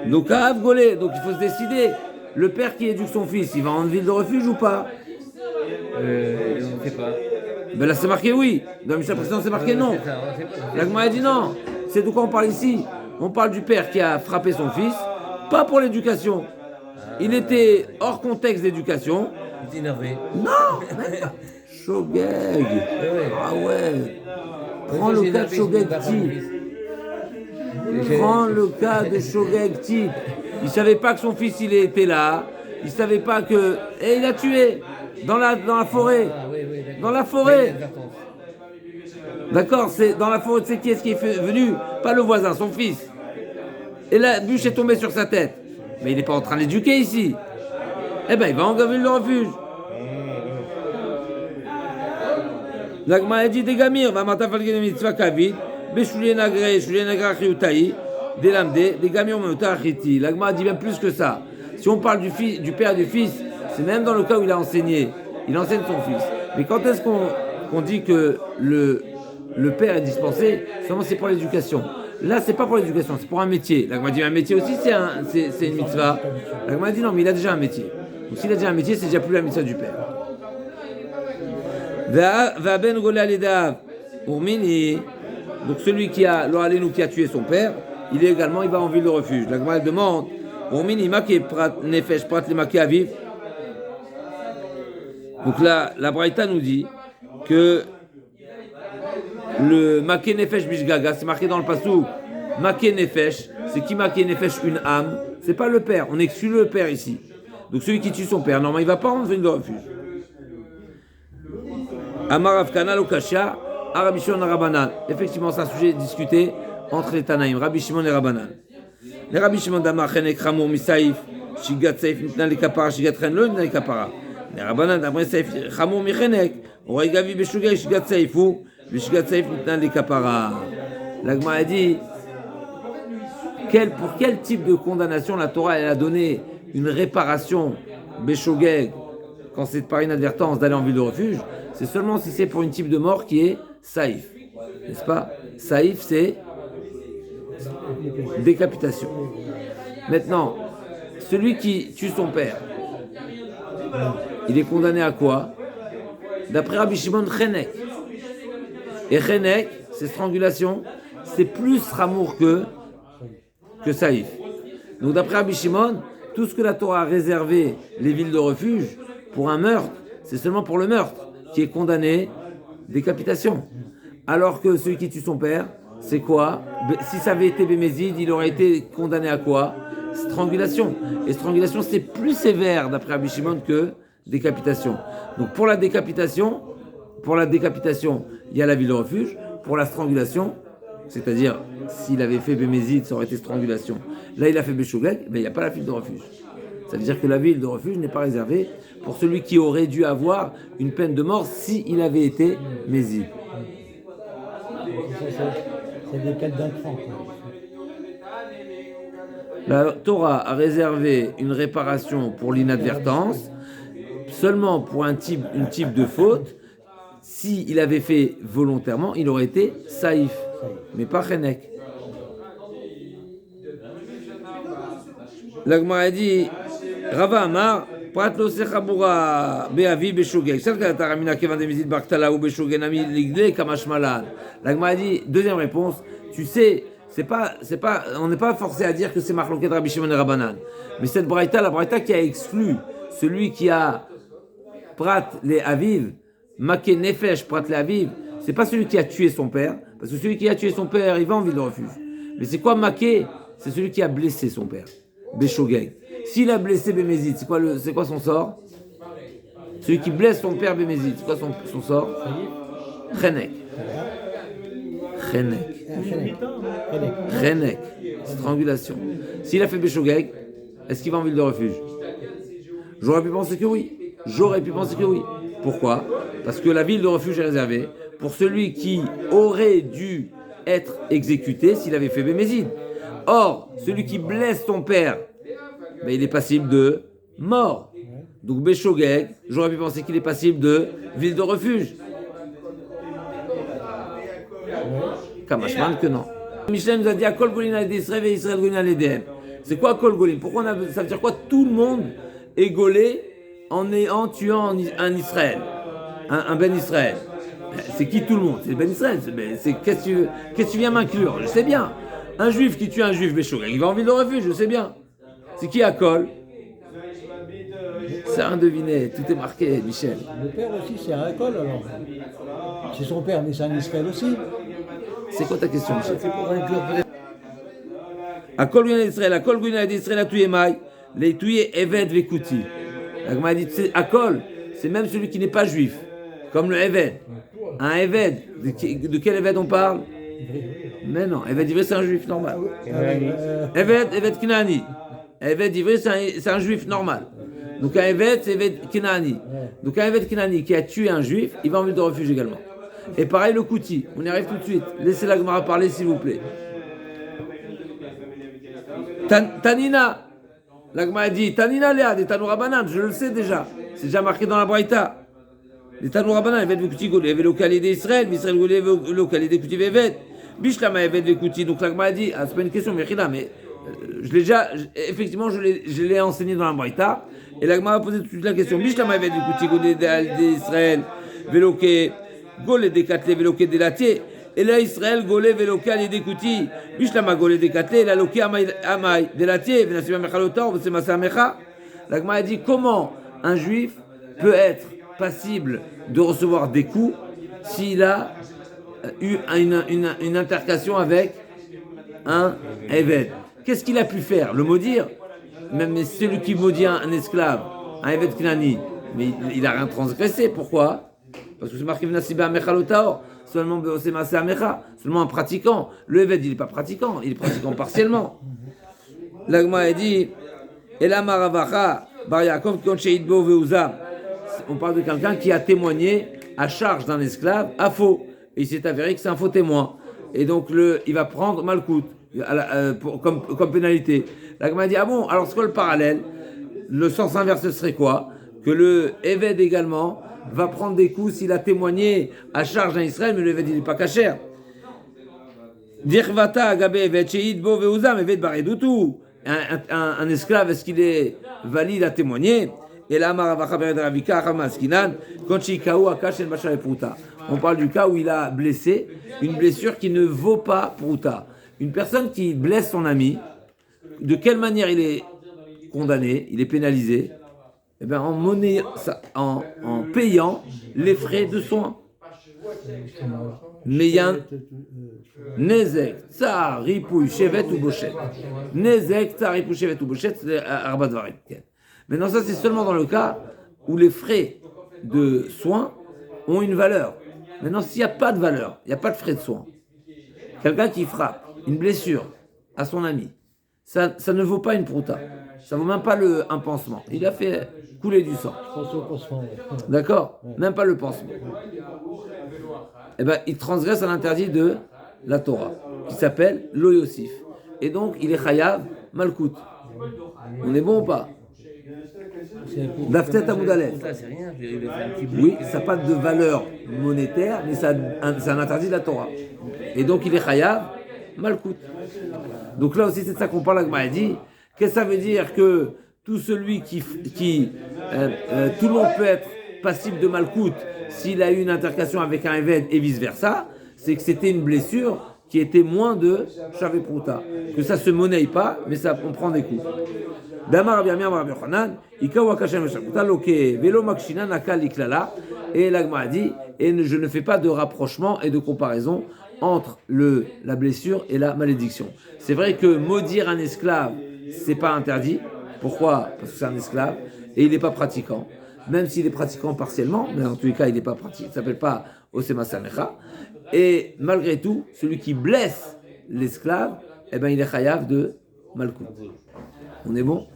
Donc à Avgolé, donc il faut se décider. Le père qui éduque son fils, il va en ville de refuge ou pas? On ne sait pas. Ben là c'est marqué oui. Dans le Mishnah précédent c'est marqué non. C'est ça, on sait pas. La Gemara a dit non. C'est de quoi on parle ici. On parle du père qui a frappé son fils, pas pour l'éducation. Il était hors contexte d'éducation. Il est énervé. Non, même pas. Shogeg. Ah ouais. Prends le cas de Shogeg type. Prends le cas de Shogeg type. Il savait pas que son fils il était là. Il savait pas que... Et il a tué. Dans la forêt. Ah oui, d'accord. Dans la forêt. Inadvertance. D'accord, c'est dans la forêt, c'est qui est-ce qui est venu? Pas le voisin, son fils. Et la bûche est tombée sur sa tête. Mais il n'est pas en train de l'éduquer ici. Eh ben, il va en ville de refuge. L'agma a dit des gamir, va matin falgene mitzvah kavid, beshulien agré, shulien agra chiutaï, des lamdé, des gamir meuta achiti. L'agma a dit bien plus que ça. Si on parle du père et du fils, c'est même dans le cas où il a enseigné. Il enseigne son fils. Mais quand est-ce qu'on dit que le père est dispensé? Seulement c'est pour l'éducation. Là, c'est pas pour l'éducation, c'est pour un métier. L'agma dit un métier aussi, c'est une mitzvah. L'agma dit non, mais il a déjà un métier. Donc s'il a déjà un métier, c'est déjà plus la mitzvah du père. Va ben golé alidav urmini. Donc celui qui a qui a tué son père, il va en ville de refuge. L'agma demande urmini maké prat nefesh prat le maké aviv. Donc là, la Braïta nous dit que le maké nefesh bishgaga, c'est marqué dans le passou. Maké nefesh, c'est qui maké nefesh, une âme. C'est pas le père, on exclut le père ici. Donc celui qui tue son père, normalement il va pas en ville de refuge. Amar Avkana Lokasha, Rabbi Shimon et Rabbanan. Effectivement, c'est un sujet discuté entre les Tanaïm, Rabbi Shimon et Rabbanan. Les Rabbi Shimon d'Amar Chenek Chamour Misaïf, Shigat Saïf Nitnan le Kapara, Shigat Chen Lo Nitnan le Kapara. Les Rabbanan d'Amar Saïf Chamour Michenek, Oray Gavi Beshugay Shigat Saïfou, Shigat Saïf Nitnan le Kapara. L'Agma a dit pour quel type de condamnation la Torah elle a donné une réparation Beshogeg quand c'est par inadvertance d'aller en ville de refuge, c'est seulement si c'est pour une type de mort qui est saïf, n'est-ce pas? Saïf, c'est décapitation. Maintenant, celui qui tue son père, il est condamné à quoi? D'après Rabbi Shimon, Chenek. Et Chenek, c'est strangulation, c'est plus ramour que saïf. Donc d'après Rabbi Shimon, tout ce que la Torah a réservé les villes de refuge pour un meurtre, c'est seulement pour le meurtre qui est condamné décapitation. Alors que celui qui tue son père, c'est quoi? Si ça avait été Bémézid, il aurait été condamné à quoi? Strangulation. Et strangulation, c'est plus sévère d'après Rabbi Shimon que décapitation. Donc pour la décapitation, il y a la ville de refuge. Pour la strangulation, c'est-à-dire s'il avait fait Bémézid, ça aurait été strangulation. Là, il a fait Béchogeg, mais il n'y a pas la ville de refuge. C'est-à-dire que la ville de refuge n'est pas réservée pour celui qui aurait dû avoir une peine de mort s'il avait été Mézid. C'est des peines d'un cran. La Torah a réservé une réparation pour l'inadvertance seulement pour une type de faute. S'il avait fait volontairement, il aurait été saïf, mais pas chenek. L'Agma a dit Rava Amar prat lo sechabura beavi beshogeg. Celle que la taramina kevan de mizid baktala ou beshogeg nami ligle kamashmalan. L'Agma a dit deuxième réponse. Tu sais, on n'est pas forcé à dire que c'est marloquet de Rabbi Shimon et Rabbanan. Mais cette braïta, la braïta qui a exclu celui qui a prat les aviv, maké nefesh prat les aviv, c'est pas celui qui a tué son père, parce que celui qui a tué son père, il va en ville de refuge. Mais c'est quoi maké? C'est celui qui a blessé son père. Béchogeg. S'il a blessé Bémézid, c'est quoi son sort? Celui qui blesse son père Bémézid, c'est quoi son sort? Chenek. Chenek. Strangulation. S'il a fait Béchogeg, est-ce qu'il va en ville de refuge? J'aurais pu penser que oui. Pourquoi? Parce que la ville de refuge est réservée pour celui qui aurait dû être exécuté s'il avait fait Bémézid. Or, celui qui blesse son père, ben, il est passible de mort. Donc Béchogeg, j'aurais pu penser qu'il est passible de ville de refuge. Kamashman que non. Michel nous a dit à Kol Golin d'Israël et Israël Golin l'Edem. C'est quoi Kol Golin? Pourquoi ça veut dire quoi? Tout le monde est gaulé en tuant un Israël, un Ben Israël. C'est qui tout le monde? C'est Ben Israël. Qu'est-ce que tu viens m'inclure? Je sais bien. Un juif qui tue un juif Béchogeg, il va en ville de refuge, je sais bien. C'est qui à Kol? C'est un deviné, tout est marqué, Michel. Le père aussi, c'est un Kol alors. C'est son père, mais c'est un Israël aussi. C'est quoi ta question, Michel? C'est pour inclure peut-être. À Kol Gwina d'Israël, à Kol Gwina d'Israël, à Tuyemai, les Tuyé Eved Vekuti. La Gemara dit, à Kol, c'est même celui qui n'est pas juif, comme le Eved. Un Eved, de quel Eved on parle? Mais non, Eved Ivri, c'est un juif normal. Eved Kinani. Eved Ivri, c'est un juif normal. Donc un Eved, c'est Eved Kinani. Donc un Eved Kinani qui a tué un juif, il va en ville de refuge également. Et pareil le Kouti, on y arrive tout de suite. Laissez la Gemara parler s'il vous plaît. Tanina, la Gemara dit Tanina Léa, des Tanoura Banan, je le sais déjà. C'est déjà marqué dans la Braïta. Les Tanoura Banan, Eved Vekuti, Eved Lokali d'Israël, Israël Lokali des Kouti Eved, Bishlama Eved Vekuti. Donc la Gemara dit, c'est pas une question, mais je l'ai déjà, effectivement, je l'ai enseigné dans la Braïta. Et la Gemara a posé tout de suite la question Bishlama Eved Vekuti, d'Israël, Veloké. Golé décatlé, véloqué délaté, et là Israël golé véloqué à l'idécouti, Bishlama golé décatlé, la loqué amaï délaté, Venasima Mechalota, ou Vesemasa Mecha. La Gemara a dit comment un juif peut être passible de recevoir des coups s'il a eu une intercation avec un Eved. Qu'est-ce qu'il a pu faire? Le maudire? Même celui qui maudit un esclave, un Eved Knani, mais il n'a rien transgressé. Pourquoi? Parce que c'est marqué Venasiba Mechalotaor, seulement un pratiquant. Le Eved, il n'est pas pratiquant, il est pratiquant partiellement. L'Agma a dit Ela Maravacha, Bar Yaakov, Koncheidbo Veuzam. On parle de quelqu'un qui a témoigné à charge d'un esclave à faux. Et il s'est avéré que c'est un faux témoin. Et donc il va prendre Malkout comme pénalité. L'Agma a dit ah bon, alors c'est quoi le parallèle? Le sens inverse serait quoi? Que le Eved également va prendre des coups s'il a témoigné à charge d'un Israël, mais le Eved il n'est pas cachère. Un esclave, est-ce qu'il est valide à témoigner? On parle du cas où il a blessé, une blessure qui ne vaut pas prouta. Une personne qui blesse son ami, de quelle manière il est condamné, il est pénalisé? Eh bien, en payant les frais de soins. Mais il y a un Nezek, Tsar, Ripouille, Chevet ou Bochet. Nezek, Tsar, Ripouille, Chevet ou Bochet, c'est Arba Dvarim. Maintenant, ça, c'est seulement dans le cas où les frais de soins ont une valeur. Maintenant, s'il n'y a pas de valeur, il n'y a pas de frais de soins, quelqu'un qui frappe une blessure à son ami, ça ne vaut pas une prouta. Ça ne vaut même pas un pansement. Il a fait couler du sang. Je pense au pansement. D'accord? Même pas le pansement. Eh bien, il transgresse un interdit de la Torah, qui s'appelle l'Oyosif. Et donc, il est chayav malkout. On est bon ou pas? Daftet Amoudalef. C'est rien, j'ai fait un petit Oui, ça n'a pas de valeur monétaire, mais c'est un interdit de la Torah. Et donc, il est chayav malkout. Donc là aussi, c'est de ça qu'on parle avec Mahdi. Qu'est-ce que ça veut dire que tout celui tout le monde peut être passible de malkout s'il a eu une intercation avec un Eved et vice-versa, c'est que c'était une blessure qui était moins de Shavé Prouta. Que ça se monnaie pas, mais ça, on prend des coups. Damar Rabbi Rabbi Yochanan, Ikawa Kashem Shakuta, Loke, Velo Makshina, Nakal Iklala, et l'Agma a dit, et je ne fais pas de rapprochement et de comparaison entre la blessure et la malédiction. C'est vrai que maudire un esclave, c'est pas interdit. Pourquoi? Parce que c'est un esclave et il n'est pas pratiquant. même s'il est pratiquant partiellement, mais en tous les cas, il n'est pas pratiquant, il ne s'appelle pas Osema Samecha. Et malgré tout, celui qui blesse l'esclave, eh ben, il est chayav de Malkout. On est bon?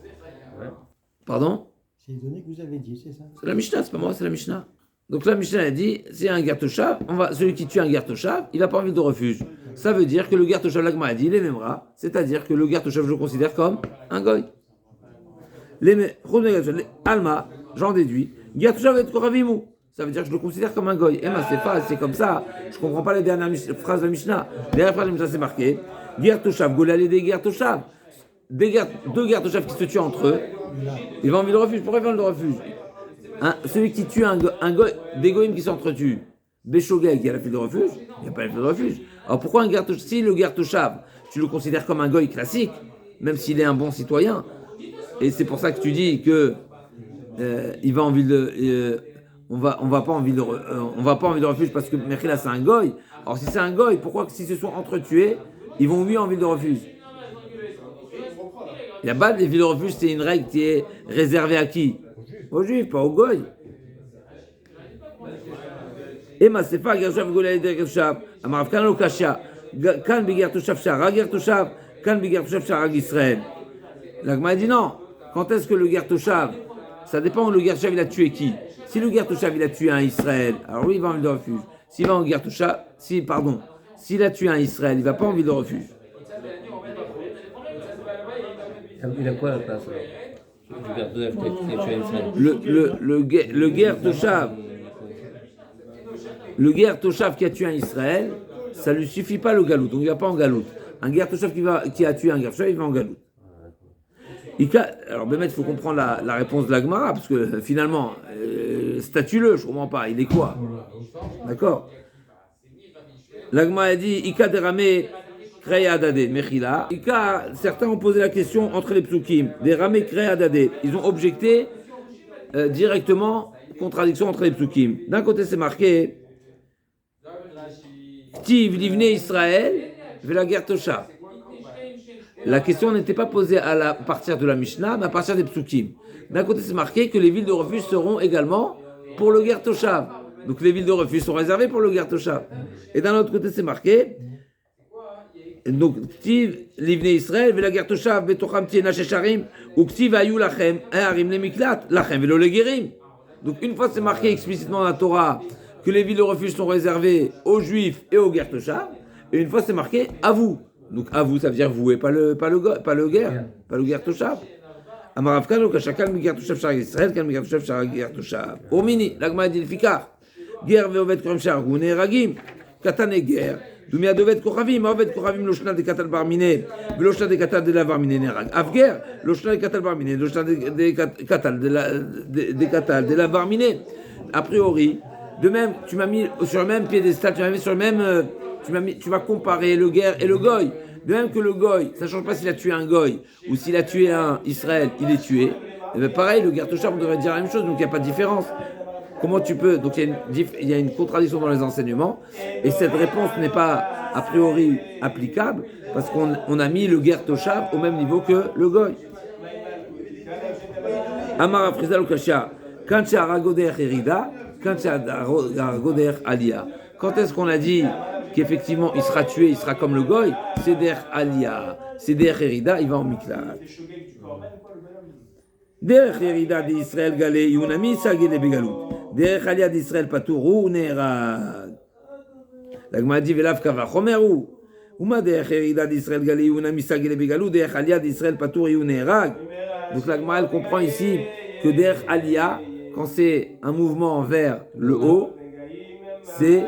Pardon? C'est les données que vous avez dit, c'est ça? C'est la Mishnah, c'est pas moi, c'est la Mishnah. Donc la Mishnah a dit, c'est un Gertoshav, celui qui tue un Gertoshav, il n'a pas envie de refuge. Ça veut dire que le Gertoshav, l'Agma a dit, les Memra, c'est-à-dire que le Gertoshav, je le considère comme un goy. Alma, j'en déduis, Gertoshav et Koravimu. Ça veut dire que je le considère comme un goy. C'est comme ça. Je ne comprends pas les dernières phrases de la Mishnah. Les dernières phrases de la Mishnah, c'est marqué, Gertoshav, Golal des Gertoshav. Deux Gertoshav qui se tuent entre eux, ils vont en ville de refuge. Pourquoi ils vont en ville de refuge? Celui qui tue un goy, des goyim qui s'entretuent, Béchogeg, il y a la file de refuge, il n'y a pas la file de refuge. Alors pourquoi un Gertoshav, si le Gertoshav, tu le considères comme un goy classique, même s'il est un bon citoyen, et c'est pour ça que tu dis que il va en ville de, on va pas en ville de refuge parce que Mechila c'est un goy. Alors si c'est un goy, pourquoi s'ils se sont entretués, ils vont en ville de refuge? Il y a pas des villes de refuge, c'est une règle qui est réservée à qui? Aux juifs, pas aux goy. Et ma c'est pas Gertoshav Golal de Gertoshav, Amarav Kan lo Kasha, Kan bi Gertoshav Shara Gertoshav, Kan bi Gertoshav Shara Israël. L'Agma a dit non. Quand est-ce que le Gertoshav, ça dépend où le Gertoshav il a tué qui? Si le Gertoshav il a tué un Israël, alors oui il va en ville de refuge. S'il va en Gertoshav, s'il a tué un Israël, il va pas en ville de refuge. Il a quoi à la place du Gertoshav qui a tué Israël? Le Gertoshav qui a tué un Israël, ça lui suffit pas le galout, donc il va pas en galout. Un Gertoshav qui a tué un Gertoshav, il va en galout. Alors, Bémet, il faut comprendre la réponse de la Gemara, parce que finalement, statue-le, je ne comprends pas, il est quoi? D'accord? La Gemara a dit, Ika derame krei adade, mechila. Ika, certains ont posé la question entre les psukim, des rame krei adade. Ils ont objecté directement, contradiction entre les psukim. D'un côté, c'est marqué, Ktiv livne Israël, vela Gertoshav. La question n'était pas posée à partir de la Mishnah, mais à partir des psukim. D'un côté, c'est marqué que les villes de refuge seront également pour le Gertoshav. Donc les villes de refuge sont réservées pour le Gertoshav. Et d'un autre côté, c'est marqué, donc, Ktiv livne Israël, vela Gertoshav, betocham tiena shesharim, ou Ktiv ayu lachem, harim lemiklat, lachem velo legerim. Donc une fois c'est marqué explicitement dans la Torah que les villes de refuge sont réservées aux Juifs et aux Gertoshav, et une fois c'est marqué à vous. Donc à vous, ça veut dire vous et pas le Gertoshav. Amarav Kan lo Kasha, Kan bi Gertoshav Shara Israël, Kan bi Gertoshav Shara Gertoshav. Omini, l'Agma dit Fikar. Ger ve'oved koravim shargu ne'eragim. Katan et ger. Dumia dovet koravim, oved koravim loshna de katal barmine, veloshna de katal de la barmine ne'erag. Avger, loshna de katal barmine, loshna de katal de la barmine. A priori, de même, tu m'as mis sur le même piédestal, tu m'as mis sur le même. Tu vas comparer le guerre et le goy. De même que le goy, ça ne change pas s'il a tué un goy ou s'il a tué un Israël, il est tué. Et bien pareil, le Gertoshav, on devrait dire la même chose, donc il n'y a pas de différence. Comment tu peux? Donc il y a une contradiction dans les enseignements, et cette réponse n'est pas a priori applicable parce qu'on a mis le Gertoshav au même niveau que le goy. Amar Afrizal Ukashia, quand tu as Ragoder Herida, quand tu as Ragoder Alia. Quand est-ce qu'on a dit qu'effectivement il sera tué, il sera comme le goy? C'est der Alia, c'est der Herida, il va en Miklat. Der Herida d'Israël galé, Yunami sagele begalut. Der Alia d'Israël patourou nerag. La Gemara dit velav kava chomeru. Uma der Herida d'Israël galé, Yunami sagele begalut. Der Alia d'Israël patourou nerag. Donc la Gemara elle comprend ici que der Alia, quand c'est un mouvement vers le haut, c'est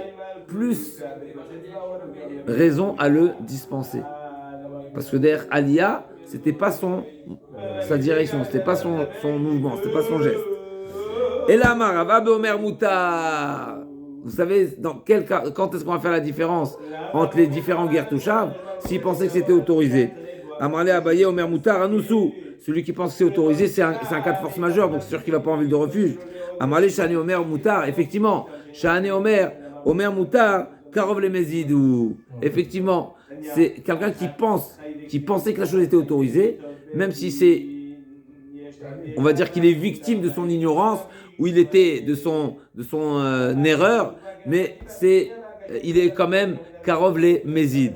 plus raison à le dispenser. Parce que derrière Aliyah, c'était pas sa direction, c'était pas son mouvement, c'était pas son geste. Et là, Marava Omer Moutar. Vous savez, dans quel cas, quand est-ce qu'on va faire la différence entre les différents Gertoshav s'il pensait que c'était autorisé? Amrale Abaye Omer Moutar Anoussou. Celui qui pense que c'est autorisé, c'est un cas de force majeure, donc c'est sûr qu'il ne va pas en ville de refuge. Amrale Shane Omer Moutar, effectivement, Shane Omer Moutar, Karov le Mezidou. Effectivement, c'est quelqu'un qui pensait que la chose était autorisée, même si c'est, on va dire qu'il est victime de son ignorance, où il était de son erreur, mais il est quand même Karov les Mézid.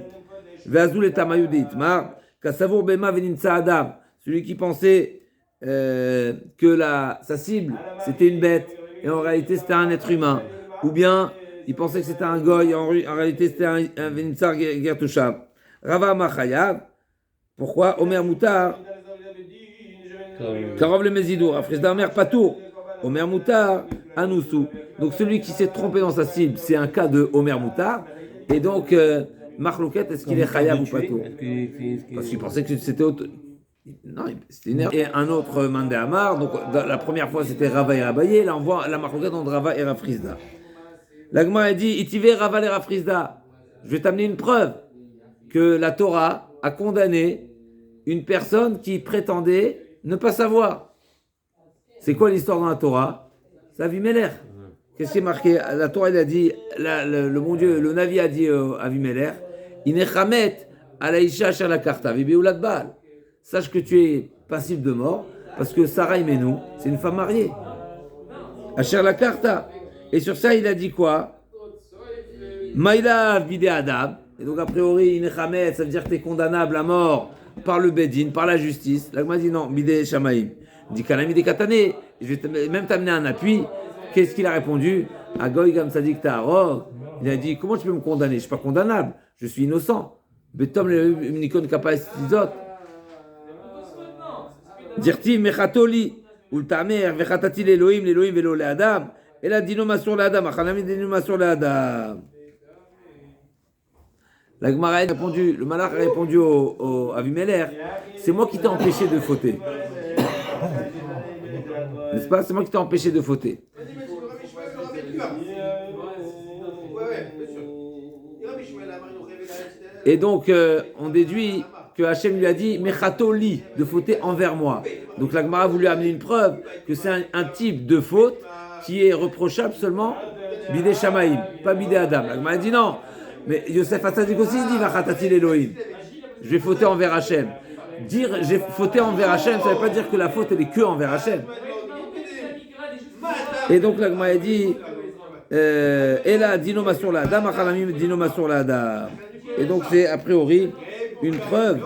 Ve'azul et Tamayudit, Mar, Kasavour Bema Veninsa Adam, celui qui pensait que sa cible c'était une bête, et en réalité c'était un être humain, ou bien il pensait que c'était un goy, en réalité c'était un Veninsa Gertushav. Rava Machayav, pourquoi Omer Moutar, Karov le Mézidour, Afrisda Omer Patour, Omer Moutar, Anoussou. Donc celui qui s'est trompé dans sa cible, c'est un cas de Omer Moutar, et donc Marlouket, est-ce qu'il est Chayav ou Patour? Parce qu'il pensait que c'était non, c'était une erreur. Et un autre Mandé Amar, donc la première fois c'était Rava et Rabaye, là on voit la Marlouket entre Rava et Rafrizda. L'Agma a dit Itive Rava et Rafrizda, je vais t'amener une preuve que la Torah a condamné une personne qui prétendait ne pas savoir. C'est quoi l'histoire dans la Torah? C'est Avimelech. Qu'est-ce qui est marqué? La Torah, elle a dit, le bon Dieu, le Navi a dit à Avimelech, Inechamet alaïcha shar la karta, vibéoulat baal. Sache que tu es passible de mort, parce que Sarah Imenou, c'est une femme mariée. Asher la karta. Et sur ça, il a dit quoi? Maïla bidé Adam. Et donc, a priori, Inechamet, ça veut dire que tu es condamnable à mort par le Bedin, par la justice. Là, il m'a dit non, bidé Shamaïm. Il dit Kanami de Katane, je vais même t'amener un appui. Qu'est-ce qu'il a répondu? Agoy Gam Sadik Ta'arog. Il a dit comment tu peux me condamner? Je ne suis pas condamnable, je suis innocent. Betom le Nikon Kappa Estizot. Dirti Mechatoli, Ultamer, Vechatati l'Elohim Velo le Adam. Et la dinoma sur l'Adam, Achanami dinoma sur l'Adam. La Gemara a répondu, le Malach a répondu au Avimelech, c'est moi qui t'ai empêché de fauter. N'est-ce pas? C'est moi qui t'ai empêché de fauter. Et donc, on déduit que Hachem lui a dit Mechatoli, de fauter envers moi. Donc, la Gemara a voulu amener une preuve que c'est un type de faute qui est reprochable seulement bidé Shamaïm, pas bidé Adam. La Gemara a dit non. Mais Yosef Hatzadik aussi dit Vachatati l'Elohim. Je vais fauter envers Hachem. Dire j'ai fauté envers Hachem, ça ne veut pas dire que la faute elle est que envers Hachem. Et donc la Gemara a dit Ela dinoma sur la Adam, Achalamim dinoma sur la Adam. Et donc c'est a priori une preuve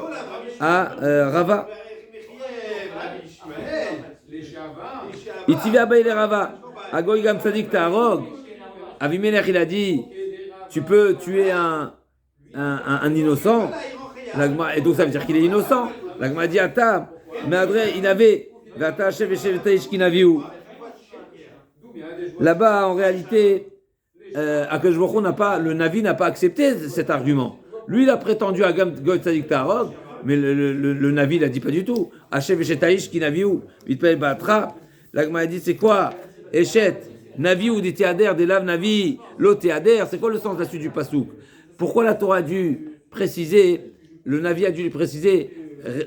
à Rava. Itivia Baile Rava, Agoy Gam Sadik Ta'arog. Avimelech il a dit tu peux tuer un innocent. Et donc ça veut dire qu'il est innocent. La Gemara dit Ata, mais Adré, il avait là-bas en réalité Akadosh Baruch Hu le Navi n'a pas accepté cet argument. Lui il a prétendu à Gam Goy Tzadik Ta'arog, mais le Navi l'a dit pas du tout. Hashem Eshetaish ki Naviu Vitpel Batra. La Gemara a dit c'est quoi? Eshet Navi ou des Théader, des laves Navi, l'eau Théader, c'est quoi le sens de la suite du Passouk? Pourquoi la Torah a dû préciser, le Navi a dû lui préciser,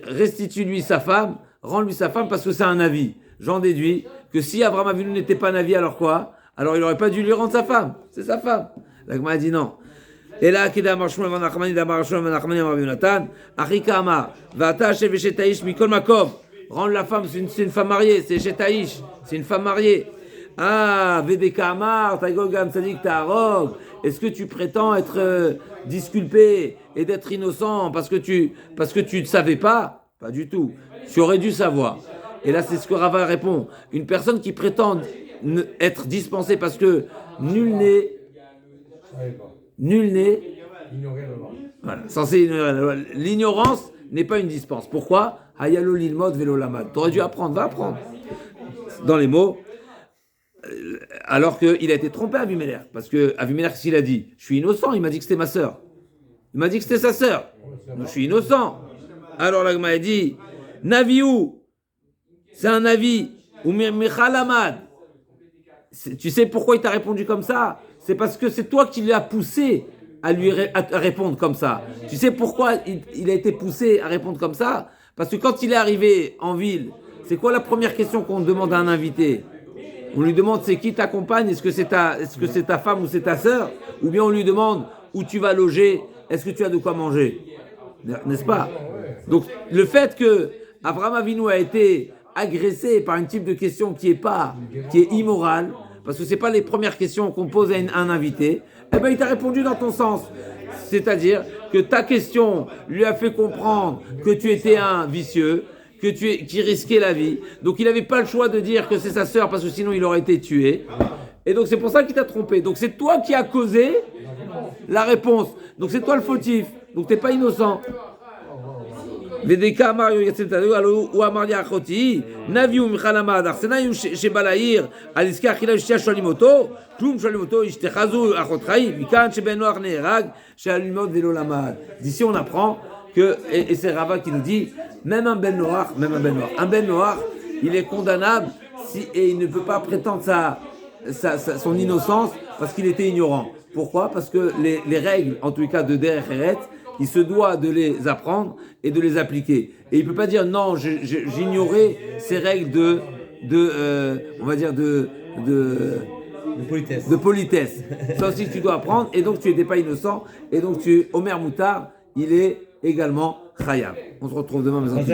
restitue-lui sa femme, rends-lui sa femme parce que c'est un Navi. J'en déduis que si Abraham Avinu n'était pas Navi, alors quoi? Alors il n'aurait pas dû lui rendre sa femme, c'est sa femme. La Gemara a dit non. Et là, Kida Marshmoul Vanachmani Damarshmoul Vanachmani Amar Yonatan, Achika Amar, Vata Shev Shetaïsh Mikol Makom, rendre la femme, c'est une femme mariée, c'est Shetaïsh, c'est une femme mariée. Ah, Vedeka Amar, Taigogam Sadik Ta'arog, est-ce que tu prétends être disculpé et d'être innocent parce que tu ne savais pas? Pas du tout. Tu aurais dû savoir. Et là, c'est ce que Rava répond. Une personne qui prétend être dispensée parce que nul n'est voilà, censé ignorer la loi. L'ignorance n'est pas une dispense. Pourquoi? Hayalo lilmod velo lamad. Tu aurais dû apprendre, va apprendre. Dans les mots, alors qu'il a été trompé à Avimelech. Parce que Avimelech, s'il a dit, je suis innocent, il m'a dit que c'était ma sœur. Il m'a dit que c'était sa sœur. Donc, je suis innocent. Alors là, il m'a dit, Naviou, c'est un Navi, ou Michalamad. Tu sais pourquoi il t'a répondu comme ça? C'est parce que c'est toi qui l'as poussé à lui répondre comme ça. Tu sais pourquoi il a été poussé à répondre comme ça? Parce que quand il est arrivé en ville, c'est quoi la première question qu'on demande à un invité? On lui demande c'est qui t'accompagne, est-ce que c'est ta femme ou c'est ta sœur? Ou bien on lui demande où tu vas loger, est-ce que tu as de quoi manger? N'est-ce pas? Donc le fait que Abraham Avinu a été agressé par un type de question qui est immorale, parce que c'est pas les premières questions qu'on pose à un invité, eh ben il t'a répondu dans ton sens. C'est-à-dire que ta question lui a fait comprendre que tu étais un vicieux, qui risquait la vie. Donc il n'avait pas le choix de dire que c'est sa sœur parce que sinon il aurait été tué. Et donc c'est pour ça qu'il t'a trompé. Donc c'est toi qui as causé la réponse. Donc c'est toi le fautif. Donc t'es pas innocent. ודקה אמר יצלתנו, הוא אמר לי אחותי, נביאו מחלמה דחסנאי שבא לעיר, על עסקי אכילה ושתייה שואלים אותו, כלום שואלים אותו, אשתך זו אחותך היא, מכאן שבן נוח נהרג, שהיה ללמוד ולא למד. D'ici on apprend que, et c'est Rava qui nous dit, même un ben noir, il est condamnable et il ne peut pas prétendre son innocence parce qu'il était ignorant. Pourquoi? Parce que les règles, en tout cas de Derech Eretz, il se doit de les apprendre et de les appliquer. Et il ne peut pas dire non, j'ignorais ces règles on va dire de politesse. Ça aussi tu dois apprendre et donc tu n'étais pas innocent et donc Omer Moutar, il est également Khayab. On se retrouve demain, mes amis.